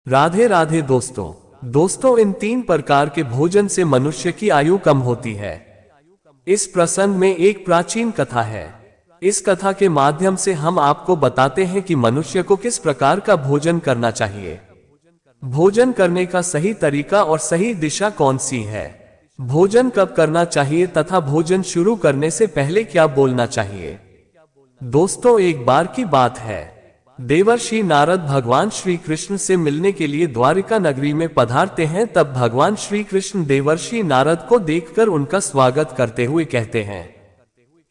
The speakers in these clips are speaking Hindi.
राधे राधे दोस्तों इन तीन प्रकार के भोजन से मनुष्य की आयु कम होती है। इस प्रसंग में एक प्राचीन कथा है। इस कथा के माध्यम से हम आपको बताते हैं कि मनुष्य को किस प्रकार का भोजन करना चाहिए, भोजन करने का सही तरीका और सही दिशा कौन सी है, भोजन कब करना चाहिए तथा भोजन शुरू करने से पहले क्या बोलना चाहिए। दोस्तों, एक बार की बात है, देवर्षि नारद भगवान श्री कृष्ण से मिलने के लिए द्वारिका नगरी में पधारते हैं। तब भगवान श्री कृष्ण देवर्षि नारद को देखकर उनका स्वागत करते हुए कहते हैं,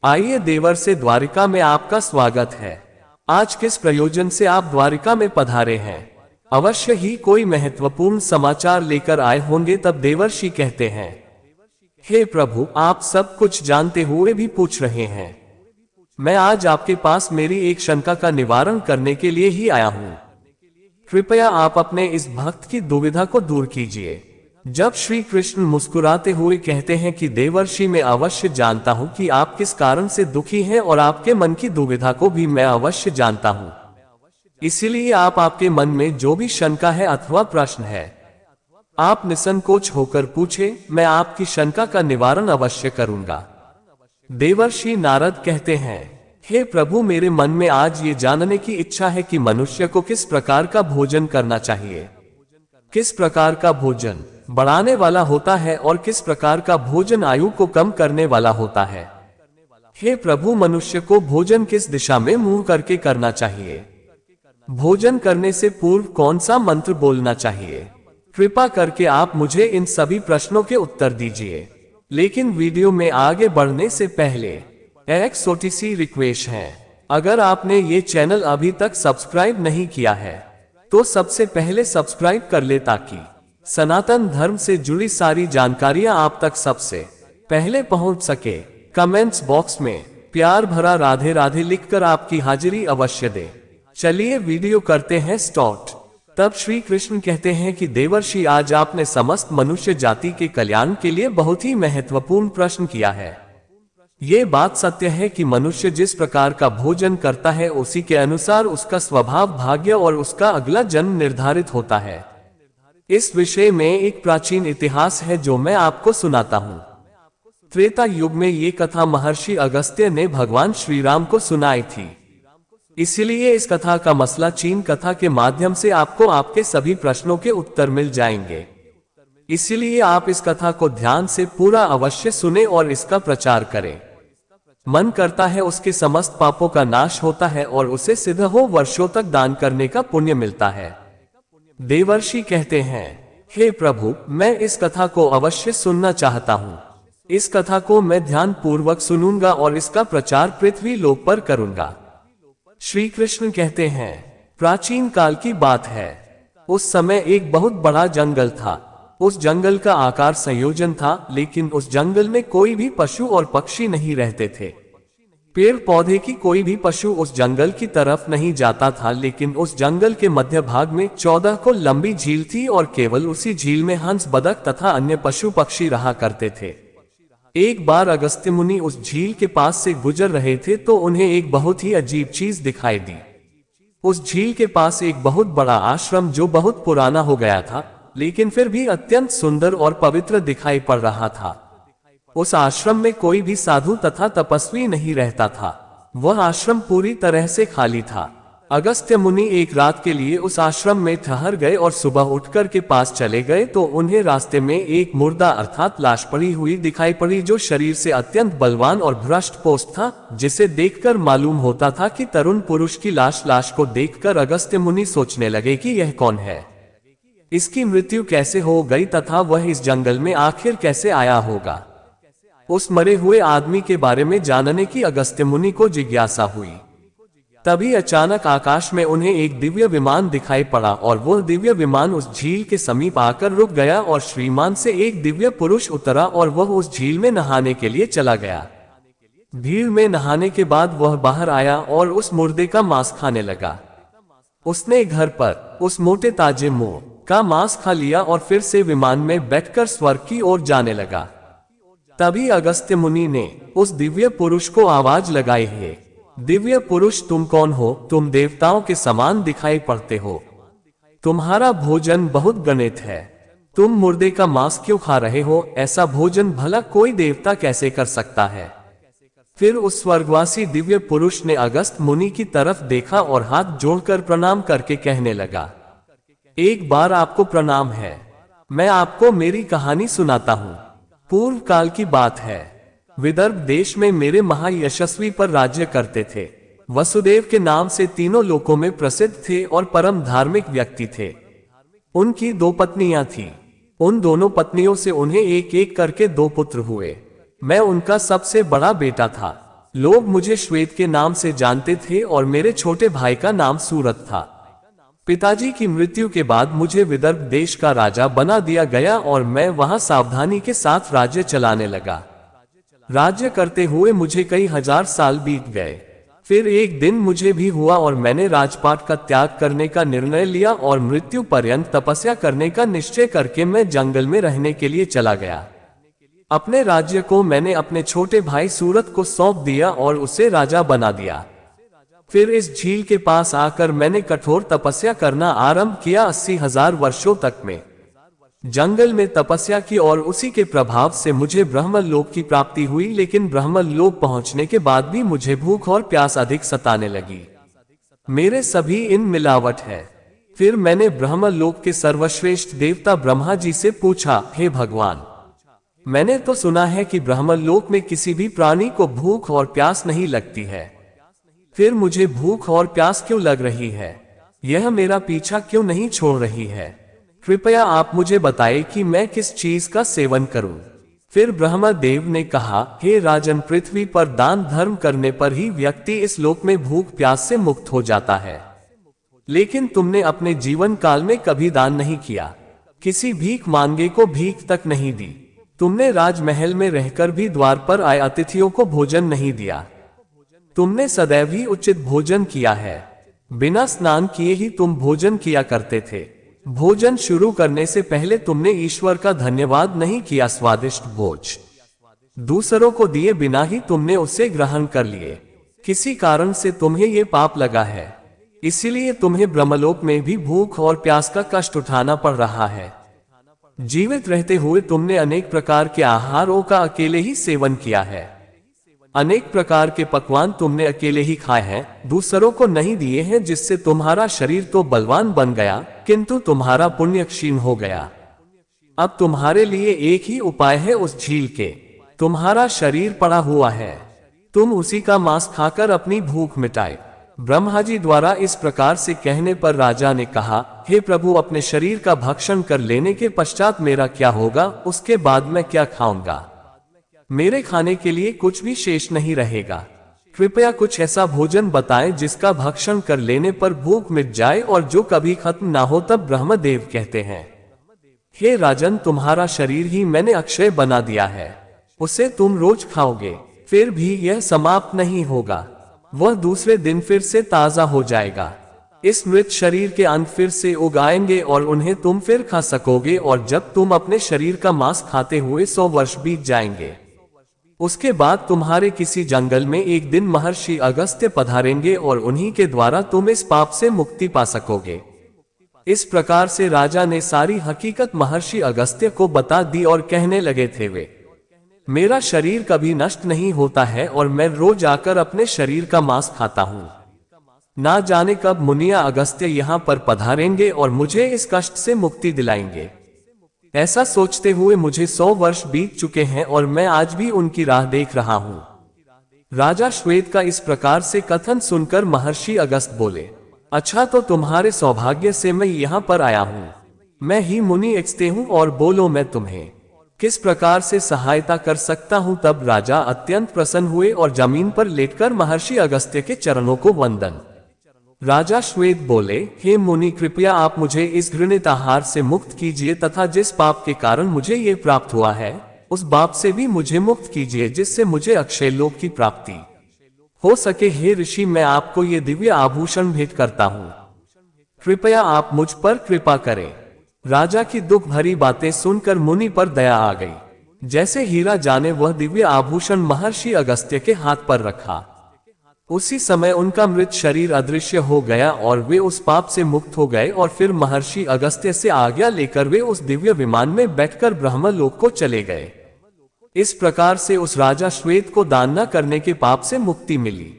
आइए देवर से द्वारिका में आपका स्वागत है। आज किस प्रयोजन से आप द्वारिका में पधारे हैं? अवश्य ही कोई महत्वपूर्ण समाचार लेकर आए होंगे। तब देवर्षि कहते हैं, हे प्रभु, आप सब कुछ जानते हुए भी पूछ रहे हैं। मैं आज आपके पास मेरी एक शंका का निवारण करने के लिए ही आया हूं। कृपया आप अपने इस भक्त की दुविधा को दूर कीजिए। जब श्री कृष्ण मुस्कुराते हुए कहते हैं कि देवर्षि, मैं अवश्य जानता हूं कि आप किस कारण से दुखी हैं और आपके मन की दुविधा को भी मैं अवश्य जानता हूं। इसीलिए आपके मन में जो भी शंका है अथवा प्रश्न है, आप निसंकोच होकर पूछे, मैं आपकी शंका का निवारण अवश्य करूंगा। देवर्षि नारद कहते हैं, हे प्रभु, मेरे मन में आज ये जानने की इच्छा है कि मनुष्य को किस प्रकार का भोजन करना चाहिए, किस प्रकार का भोजन बढ़ाने वाला होता है और किस प्रकार का भोजन आयु को कम करने वाला होता है। हे प्रभु, मनुष्य को भोजन किस दिशा में मुंह करके करना चाहिए, भोजन करने से पूर्व कौन सा मंत्र बोलना चाहिए। कृपा करके आप मुझे इन सभी प्रश्नों के उत्तर दीजिए। लेकिन वीडियो में आगे बढ़ने से पहले एक छोटी सी रिक्वेस्ट है, अगर आपने ये चैनल अभी तक सब्सक्राइब नहीं किया है तो सबसे पहले सब्सक्राइब कर ले, ताकि सनातन धर्म से जुड़ी सारी जानकारियां आप तक सबसे पहले पहुंच सके। कमेंट्स बॉक्स में प्यार भरा राधे राधे लिखकर आपकी हाजिरी अवश्य दे। चलिए वीडियो करते हैं स्टार्ट। तब श्री कृष्ण कहते हैं कि देवर्षि, आज आपने समस्त मनुष्य जाति के कल्याण के लिए बहुत ही महत्वपूर्ण प्रश्न किया है। ये बात सत्य है कि मनुष्य जिस प्रकार का भोजन करता है उसी के अनुसार उसका स्वभाव, भाग्य और उसका अगला जन्म निर्धारित होता है। इस विषय में एक प्राचीन इतिहास है जो मैं आपको सुनाता हूँ। त्रेता युग में ये कथा महर्षि अगस्त्य ने भगवान श्री राम को सुनाई थी। इसलिए इस कथा का मसला चीन कथा के माध्यम से आपको आपके सभी प्रश्नों के उत्तर मिल जाएंगे। इसलिए आप इस कथा को ध्यान से पूरा अवश्य सुने और इसका प्रचार करें। मन करता है उसके समस्त पापों का नाश होता है और उसे सिद्ध हो वर्षों तक दान करने का पुण्य मिलता है। देवर्षि कहते हैं, हे प्रभु, मैं इस कथा को अवश्य सुनना चाहता हूँ। इस कथा को मैं ध्यान पूर्वक सुनूंगा और इसका प्रचार पृथ्वी लोक पर करूंगा। श्री कृष्ण कहते हैं, प्राचीन काल की बात है। उस समय एक बहुत बड़ा जंगल था। उस जंगल का आकार संयोजन था, लेकिन उस जंगल में कोई भी पशु और पक्षी नहीं रहते थे। पेड़ पौधे की कोई भी पशु उस जंगल की तरफ नहीं जाता था। लेकिन उस जंगल के मध्य भाग में 14 को लंबी झील थी और केवल उसी झील में हंस, बदक तथा अन्य पशु पक्षी रहा करते थे। एक बार अगस्त्य मुनि उस झील के पास से गुजर रहे थे तो उन्हें एक बहुत ही अजीब चीज दिखाई दी। उस झील के पास एक बहुत बड़ा आश्रम जो बहुत पुराना हो गया था, लेकिन फिर भी अत्यंत सुंदर और पवित्र दिखाई पड़ रहा था। उस आश्रम में कोई भी साधु तथा तपस्वी नहीं रहता था। वह आश्रम पूरी तरह से खाली था। अगस्त्य मुनि एक रात के लिए उस आश्रम में ठहर गए और सुबह उठकर के पास चले गए तो उन्हें रास्ते में एक मुर्दा अर्थात लाश पड़ी हुई दिखाई पड़ी, जो शरीर से अत्यंत बलवान और भ्रष्ट पोस्ट था, जिसे देखकर मालूम होता था कि तरुण पुरुष की लाश को देखकर अगस्त्य मुनि सोचने लगे कि यह कौन है, इसकी मृत्यु कैसे हो गई तथा वह इस जंगल में आखिर कैसे आया होगा। उस मरे हुए आदमी के बारे में जानने की अगस्त्य मुनि को जिज्ञासा हुई। तभी अचानक आकाश में उन्हें एक दिव्य विमान दिखाई पड़ा और वह दिव्य विमान उस झील के समीप आकर रुक गया और श्रीमान से एक दिव्य पुरुष उतरा और वह उस झील में नहाने के लिए चला गया। भीड़ में नहाने के बाद वह बाहर आया और उस मुर्दे का मांस खाने लगा। उसने घर पर उस मोटे ताजे मोर का मांस खा लिया और फिर से विमान में बैठकर स्वर्ग की ओर जाने लगा। तभी अगस्त्य मुनि ने उस दिव्य पुरुष को आवाज लगाई, है दिव्य पुरुष, तुम कौन हो? तुम देवताओं के समान दिखाई पड़ते हो। तुम्हारा भोजन बहुत घृणित है। तुम मुर्दे का मांस क्यों खा रहे हो? ऐसा भोजन भला कोई देवता कैसे कर सकता है? फिर उस स्वर्गवासी दिव्य पुरुष ने अगस्त मुनि की तरफ देखा और हाथ जोड़कर प्रणाम करके कहने लगा, एक बार आपको प्रणाम है। मैं आपको मेरी कहानी सुनाता हूँ। पूर्व काल की बात है। विदर्भ देश में मेरे महायशस्वी पर राज्य करते थे। वसुदेव के नाम से तीनों लोकों में प्रसिद्ध थे और परम धार्मिक व्यक्ति थे। उनकी 2 पत्नियां थीं। उन दोनों पत्नियों से उन्हें एक एक करके 2 पुत्र हुए। मैं उनका सबसे बड़ा बेटा था। लोग मुझे श्वेत के नाम से जानते थे और मेरे छोटे भाई का नाम सूरत था। पिताजी की मृत्यु के बाद मुझे विदर्भ देश का राजा बना दिया गया और मैं वहां सावधानी के साथ राज्य चलाने लगा। राज्य करते हुए मुझे कई हजार साल बीत गए। फिर एक दिन मुझे भी हुआ और मैंने राजपाट का त्याग करने का निर्णय लिया और मृत्यु पर्यंत तपस्या करने का निश्चय करके मैं जंगल में रहने के लिए चला गया। अपने राज्य को मैंने अपने छोटे भाई सूरत को सौंप दिया और उसे राजा बना दिया। फिर इस झील के पास आकर मैंने कठोर तपस्या करना आरंभ किया। 80,000 वर्षों तक में जंगल में तपस्या की और उसी के प्रभाव से मुझे ब्रह्मलोक की प्राप्ति हुई। लेकिन ब्रह्मलोक पहुंचने के बाद भी मुझे भूख और प्यास अधिक सताने लगी। मेरे सभी इन मिलावट है। फिर मैंने ब्रह्मलोक के सर्वश्रेष्ठ देवता ब्रह्मा जी से पूछा, हे भगवान, मैंने तो सुना है कि ब्रह्मलोक में किसी भी प्राणी को भूख और प्यास नहीं लगती है। फिर मुझे भूख और प्यास क्यों लग रही है? यह मेरा पीछा क्यों नहीं छोड़ रही है? कृपया आप मुझे बताएं कि मैं किस चीज का सेवन करूं। फिर ब्रह्मदेव ने कहा, हे राजन, पृथ्वी पर दान धर्म करने पर ही व्यक्ति इस लोक में भूख प्यास से मुक्त हो जाता है। लेकिन तुमने अपने जीवन काल में कभी दान नहीं किया, किसी भीख मांगे को भीख तक नहीं दी। तुमने राजमहल में रहकर भी द्वार पर आए अतिथियों को भोजन नहीं दिया। तुमने सदैव ही उचित भोजन किया है। बिना स्नान किए ही तुम भोजन किया करते थे। भोजन शुरू करने से पहले तुमने ईश्वर का धन्यवाद नहीं किया। स्वादिष्ट भोज दूसरों को दिए बिना ही तुमने उसे ग्रहण कर लिए। किसी कारण से तुम्हें ये पाप लगा है, इसीलिए तुम्हें ब्रह्मलोक में भी भूख और प्यास का कष्ट उठाना पड़ रहा है। जीवित रहते हुए तुमने अनेक प्रकार के आहारों का अकेले ही सेवन किया है। अनेक प्रकार के पकवान तुमने अकेले ही खाए हैं, दूसरों को नहीं दिए हैं, जिससे तुम्हारा शरीर तो बलवान बन गया किंतु तुम्हारा पुण्य क्षीण हो गया। अब तुम्हारे लिए एक ही उपाय है उस झील के। तुम्हारा शरीर पड़ा हुआ है, तुम उसी का मांस खाकर अपनी भूख मिटाए। ब्रह्मा जी द्वारा इस प्रकार से कहने पर राजा ने कहा, हे प्रभु, अपने शरीर का भक्षण कर लेने के पश्चात मेरा क्या होगा? उसके बाद मैं क्या खाऊंगा? मेरे खाने के लिए कुछ भी शेष नहीं रहेगा। कृपया कुछ ऐसा भोजन बताएं जिसका भक्षण कर लेने पर भूख मिट जाए और जो कभी खत्म ना हो। तब ब्रह्मदेव कहते हैं, हे राजन, तुम्हारा शरीर ही मैंने अक्षय बना दिया है, उसे तुम रोज खाओगे, फिर भी यह समाप्त नहीं होगा। वह दूसरे दिन फिर से ताजा हो जाएगा। इस मृत शरीर के अंग फिर से उगाएंगे और उन्हें तुम फिर खा सकोगे। और जब तुम अपने शरीर का मांस खाते हुए 100 वर्ष बीत जाएंगे, उसके बाद तुम्हारे किसी जंगल में एक दिन महर्षि अगस्त्य पधारेंगे और उन्हीं के द्वारा तुम इस पाप से मुक्ति पा सकोगे। इस प्रकार से राजा ने सारी हकीकत महर्षि अगस्त्य को बता दी और कहने लगे थे, वे मेरा शरीर कभी नष्ट नहीं होता है और मैं रोज आकर अपने शरीर का मांस खाता हूँ। ना जाने कब मुनिया अगस्त्य यहाँ पर पधारेंगे और मुझे इस कष्ट से मुक्ति दिलाएंगे। ऐसा सोचते हुए मुझे 100 वर्ष बीत चुके हैं और मैं आज भी उनकी राह देख रहा हूँ। राजा श्वेत का इस प्रकार से कथन सुनकर महर्षि अगस्त बोले, अच्छा, तो तुम्हारे सौभाग्य से मैं यहाँ पर आया हूँ। मैं ही मुनि अगस्त्य हूँ और बोलो, मैं तुम्हें किस प्रकार से सहायता कर सकता हूँ? तब राजा अत्यंत प्रसन्न हुए और जमीन पर लेटकर महर्षि अगस्त्य के चरणों को वंदन। राजा श्वेत बोले, हे मुनि, कृपया आप मुझे इस घृणित आहार से मुक्त कीजिए तथा जिस पाप के कारण मुझे ये प्राप्त हुआ है उस पाप से भी मुझे मुक्त कीजिए, जिससे मुझे अक्षय लोक की प्राप्ति हो सके। हे ऋषि, मैं आपको ये दिव्य आभूषण भेंट करता हूँ, कृपया आप मुझ पर कृपा करें। राजा की दुख भरी बातें सुनकर मुनि पर दया आ गई। जैसे हीरा जाने वह दिव्य आभूषण महर्षि अगस्त्य के हाथ पर रखा। उसी समय उनका मृत शरीर अदृश्य हो गया और वे उस पाप से मुक्त हो गए और फिर महर्षि अगस्त्य से आज्ञा लेकर वे उस दिव्य विमान में बैठकर ब्रह्मलोक को चले गए। इस प्रकार से उस राजा श्वेत को दान न करने के पाप से मुक्ति मिली।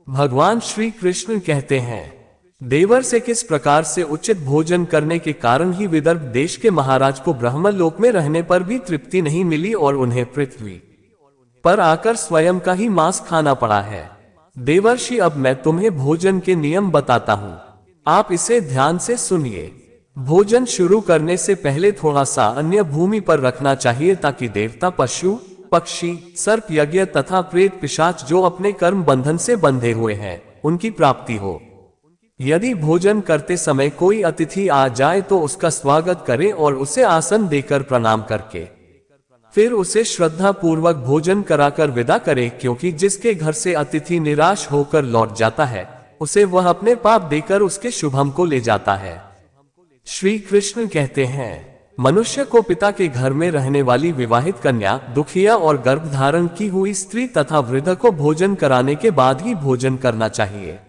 भगवान श्री कृष्ण कहते हैं, देवर से किस प्रकार से उचित भोजन करने के कारण ही विदर्भ देश के महाराज को ब्रह्मलोक में रहने पर भी तृप्ति नहीं मिली और उन्हें पृथ्वी पर आकर स्वयं का ही मांस खाना पड़ा है। देवर्षि, अब मैं तुम्हें भोजन के नियम बताता हूँ, आप इसे ध्यान से सुनिए। भोजन शुरू करने से पहले थोड़ा सा अन्य भूमि पर रखना चाहिए ताकि देवता, पशु, पक्षी, सर्प, यज्ञ तथा प्रेत पिशाच जो अपने कर्म बंधन से बंधे हुए हैं उनकी प्राप्ति हो। यदि भोजन करते समय कोई अतिथि आ जाए तो उसका स्वागत करें और उसे आसन देकर प्रणाम करके फिर उसे श्रद्धा पूर्वक भोजन कराकर विदा करे, क्योंकि जिसके घर से अतिथि निराश होकर लौट जाता है उसे वह अपने पाप देकर उसके शुभम को ले जाता है। श्री कृष्ण कहते हैं, मनुष्य को पिता के घर में रहने वाली विवाहित कन्या, दुखिया और गर्भधारण की हुई स्त्री तथा वृद्ध को भोजन कराने के बाद ही भोजन करना चाहिए।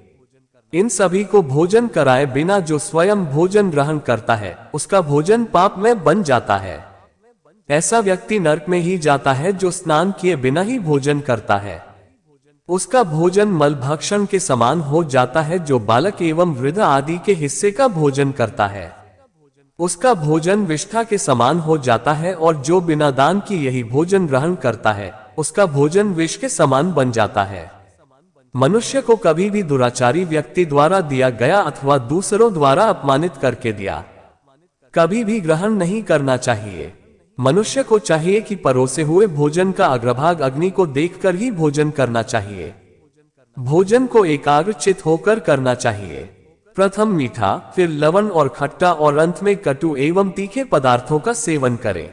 इन सभी को भोजन कराए बिना जो स्वयं भोजन ग्रहण करता है उसका भोजन पाप में बन जाता है। ऐसा व्यक्ति नरक में ही जाता है जो स्नान किए बिना ही भोजन करता है। उसका भोजन मलभक्षण के समान हो जाता है। जो बालक एवं वृद्ध आदि के हिस्से का भोजन करता है उसका भोजन विष्ठा के समान हो जाता है, और जो बिना दान की यही भोजन ग्रहण करता है उसका भोजन विष के समान बन जाता है। मनुष्य को कभी भी दुराचारी व्यक्ति द्वारा दिया गया अथवा दूसरों द्वारा अपमानित करके दिया कभी भी ग्रहण नहीं करना चाहिए। मनुष्य को चाहिए कि परोसे हुए भोजन का अग्रभाग अग्नि को देखकर ही भोजन करना चाहिए। भोजन को एकाग्रचित होकर करना चाहिए। प्रथम मीठा, फिर लवण और खट्टा और अंत में कटु एवं तीखे पदार्थों का सेवन करें।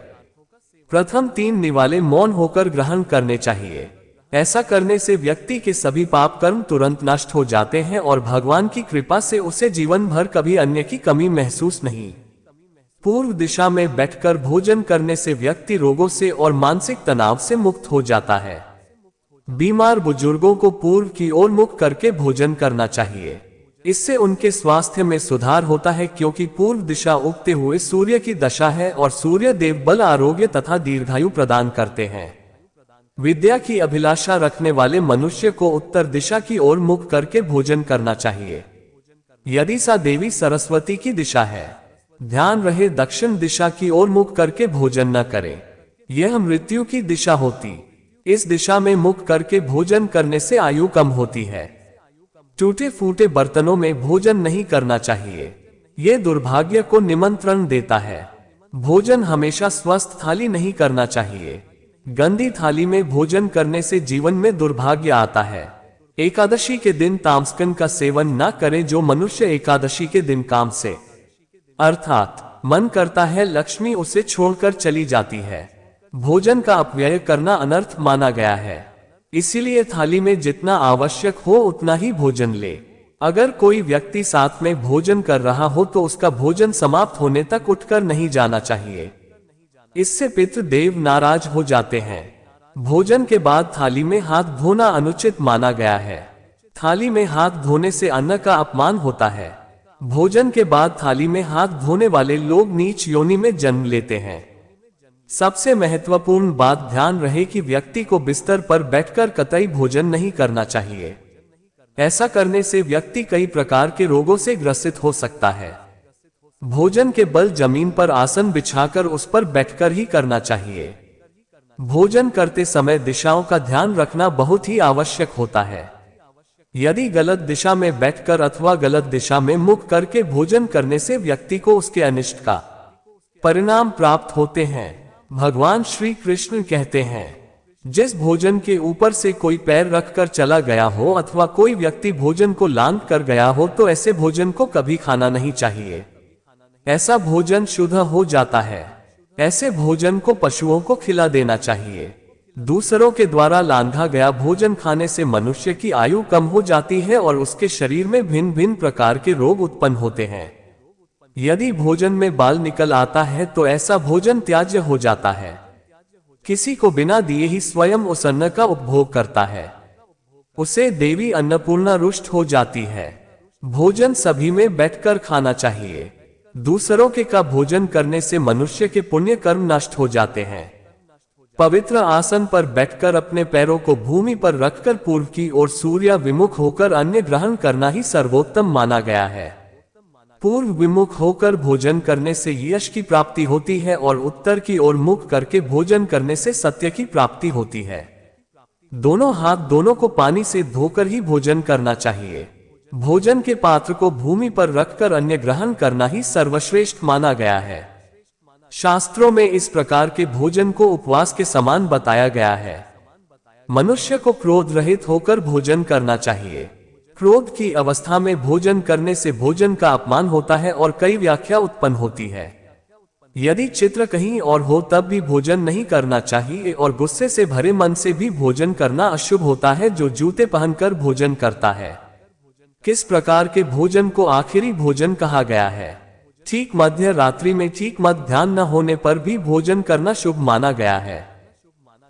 प्रथम 3 निवाले मौन होकर ग्रहण करने चाहिए। ऐसा करने से व्यक्ति के सभी पाप कर्म तुरंत नष्ट हो जाते हैं और भगवान की कृपा से उसे जीवन भर कभी अन्न की कमी महसूस नहीं। पूर्व दिशा में बैठकर भोजन करने से व्यक्ति रोगों से और मानसिक तनाव से मुक्त हो जाता है। बीमार बुजुर्गों को पूर्व की ओर मुख करके भोजन करना चाहिए। इससे उनके स्वास्थ्य में सुधार होता है, क्योंकि पूर्व दिशा उगते हुए सूर्य की दशा है और सूर्य देव बल, आरोग्य तथा दीर्घायु प्रदान करते हैं। विद्या की अभिलाषा रखने वाले मनुष्य को उत्तर दिशा की ओर मुख करके भोजन करना चाहिए। यदि सा देवी सरस्वती की दिशा है, ध्यान रहे दक्षिण दिशा की ओर मुख करके भोजन न करें, यह मृत्यु की दिशा होती। इस दिशा में मुख करके भोजन करने से आयु कम होती है। टूटे फूटे बर्तनों में भोजन नहीं करना चाहिए, यह दुर्भाग्य को निमंत्रण देता है। भोजन हमेशा स्वस्थ थाली नहीं करना चाहिए। गंदी थाली में भोजन करने से जीवन में दुर्भाग्य आता है। एकादशी के दिन तामसिक का सेवन न करें। जो मनुष्य एकादशी के दिन काम से अर्थात मन करता है, लक्ष्मी उसे छोड़कर चली जाती है। भोजन का अपव्यय करना अनर्थ माना गया है। इसीलिए थाली में जितना आवश्यक हो उतना ही भोजन ले। अगर कोई व्यक्ति साथ में भोजन कर रहा हो तो उसका भोजन समाप्त होने तक उठकर नहीं जाना चाहिए। इससे पितृ देव नाराज हो जाते हैं। भोजन के बाद थाली में हाथ धोना अनुचित माना गया है। थाली में हाथ धोने से अन्न का अपमान होता है। भोजन के बाद थाली में हाथ धोने वाले लोग नीच योनि में जन्म लेते हैं। सबसे महत्वपूर्ण बात ध्यान रहे कि व्यक्ति को बिस्तर पर बैठकर कतई भोजन नहीं करना चाहिए। ऐसा करने से व्यक्ति कई प्रकार के रोगों से ग्रसित हो सकता है। भोजन के बल जमीन पर आसन बिछाकर उस पर बैठकर ही करना चाहिए। भोजन करते समय दिशाओं का ध्यान रखना बहुत ही आवश्यक होता है। यदि गलत दिशा में बैठकर अथवा गलत दिशा में मुख करके भोजन करने से व्यक्ति को उसके अनिष्ट का परिणाम प्राप्त होते हैं। भगवान श्री कृष्ण कहते हैं, जिस भोजन के ऊपर से कोई पैर रखकर चला गया हो अथवा कोई व्यक्ति भोजन को लांघ कर गया हो तो ऐसे भोजन को कभी खाना नहीं चाहिए। ऐसा भोजन शुद्ध हो जाता है। ऐसे भोजन को पशुओं को खिला देना चाहिए। दूसरों के द्वारा लांघा गया भोजन खाने से मनुष्य की आयु कम हो जाती है और उसके शरीर में भिन्न भिन्न प्रकार के रोग उत्पन्न होते हैं। यदि भोजन में बाल निकल आता है तो ऐसा भोजन त्याज्य हो जाता है। किसी को बिना दिए ही स्वयं उस अन्न का उपभोग करता है। उसे देवी अन्नपूर्णा रुष्ट हो जाती है। भोजन सभी में बैठकर खाना चाहिए। दूसरों के का भोजन करने से मनुष्य के पुण्य कर्म नष्ट हो जाते हैं। पवित्र आसन पर बैठकर अपने पैरों को भूमि पर रखकर पूर्व की ओर सूर्य विमुख होकर अन्न ग्रहण करना ही सर्वोत्तम माना गया है। पूर्व विमुख होकर भोजन करने से यश की प्राप्ति होती है और उत्तर की ओर मुख करके भोजन करने से सत्य की प्राप्ति होती है। दोनों हाथ दोनों को पानी से धोकर ही भोजन करना चाहिए। भोजन के पात्र को भूमि पर रखकर अन्न ग्रहण करना ही सर्वश्रेष्ठ माना गया है। शास्त्रों में इस प्रकार के भोजन को उपवास के समान बताया गया है। मनुष्य को क्रोध रहित होकर भोजन करना चाहिए। क्रोध की अवस्था में भोजन करने से भोजन का अपमान होता है और कई व्याख्या उत्पन्न होती है। यदि चित्र कहीं और हो तब भी भोजन नहीं करना चाहिए और गुस्से से भरे मन से भी भोजन करना अशुभ होता है जो जूते पहनकर भोजन करता है। किस प्रकार के भोजन को आखिरी भोजन कहा गया है? ठीक मध्य रात्रि में ठीक मध्याह्न न होने पर भी भोजन करना शुभ माना गया है।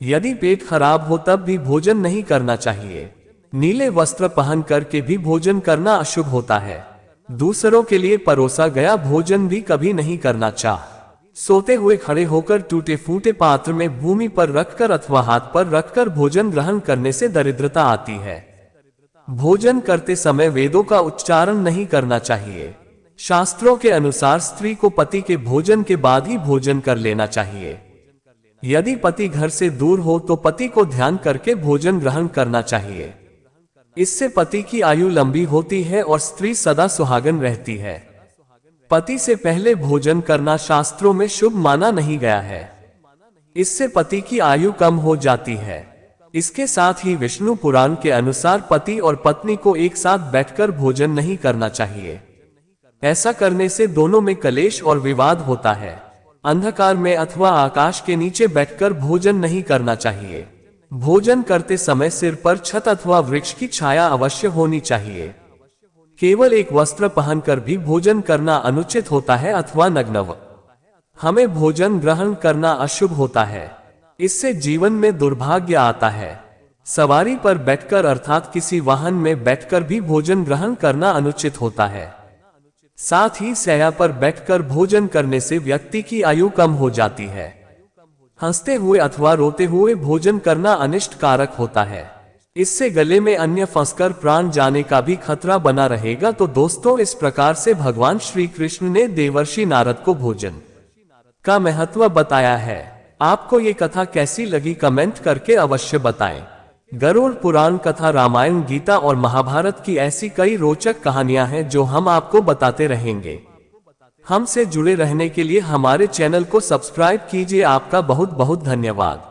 यदि पेट खराब हो तब भी भोजन नहीं करना चाहिए। नीले वस्त्र पहन करके भी भोजन करना अशुभ होता है। दूसरों के लिए परोसा गया भोजन भी कभी नहीं करना चाहिए। सोते हुए खड़े होकर टूटे फूटे पात्र में भूमि पर रखकर अथवा हाथ पर रखकर भोजन ग्रहण करने से दरिद्रता आती है। भोजन करते समय वेदों का उच्चारण नहीं करना चाहिए। शास्त्रों के अनुसार स्त्री को पति के भोजन के बाद ही भोजन कर लेना चाहिए। यदि पति घर से दूर हो तो पति को ध्यान करके भोजन ग्रहण करना चाहिए। इससे पति की आयु लंबी होती है और स्त्री सदा सुहागन रहती है। पति से पहले भोजन करना शास्त्रों में शुभ माना नहीं गया है। इससे पति की आयु कम हो जाती है। इसके साथ ही विष्णु पुराण के अनुसार पति और पत्नी को एक साथ बैठकर भोजन नहीं करना चाहिए। ऐसा करने से दोनों में कलेश और विवाद होता है। अंधकार में अथवा आकाश के नीचे बैठकर भोजन नहीं करना चाहिए। भोजन करते समय सिर पर छत अथवा वृक्ष की छाया अवश्य होनी चाहिए। केवल एक वस्त्र पहनकर भी भोजन करना अनुचित होता है अथवा नग्न हमें भोजन ग्रहण करना अशुभ होता है। इससे जीवन में दुर्भाग्य आता है। सवारी पर बैठकर अर्थात किसी वाहन में बैठकर भी भोजन ग्रहण करना अनुचित होता है। साथ ही शैया पर बैठकर भोजन करने से व्यक्ति की आयु कम हो जाती है। हंसते हुए अथवा रोते हुए भोजन करना अनिष्ट कारक होता है। इससे गले में अन्य फंसकर प्राण जाने का भी खतरा बना रहेगा। तो दोस्तों, इस प्रकार से भगवान श्री कृष्ण ने देवर्षि नारद को भोजन का महत्व बताया है। आपको ये कथा कैसी लगी कमेंट करके अवश्य बताएं। गरुड़ पुराण कथा, रामायण, गीता और महाभारत की ऐसी कई रोचक कहानियां हैं जो हम आपको बताते रहेंगे। हमसे जुड़े रहने के लिए हमारे चैनल को सब्सक्राइब कीजिए। आपका बहुत बहुत धन्यवाद।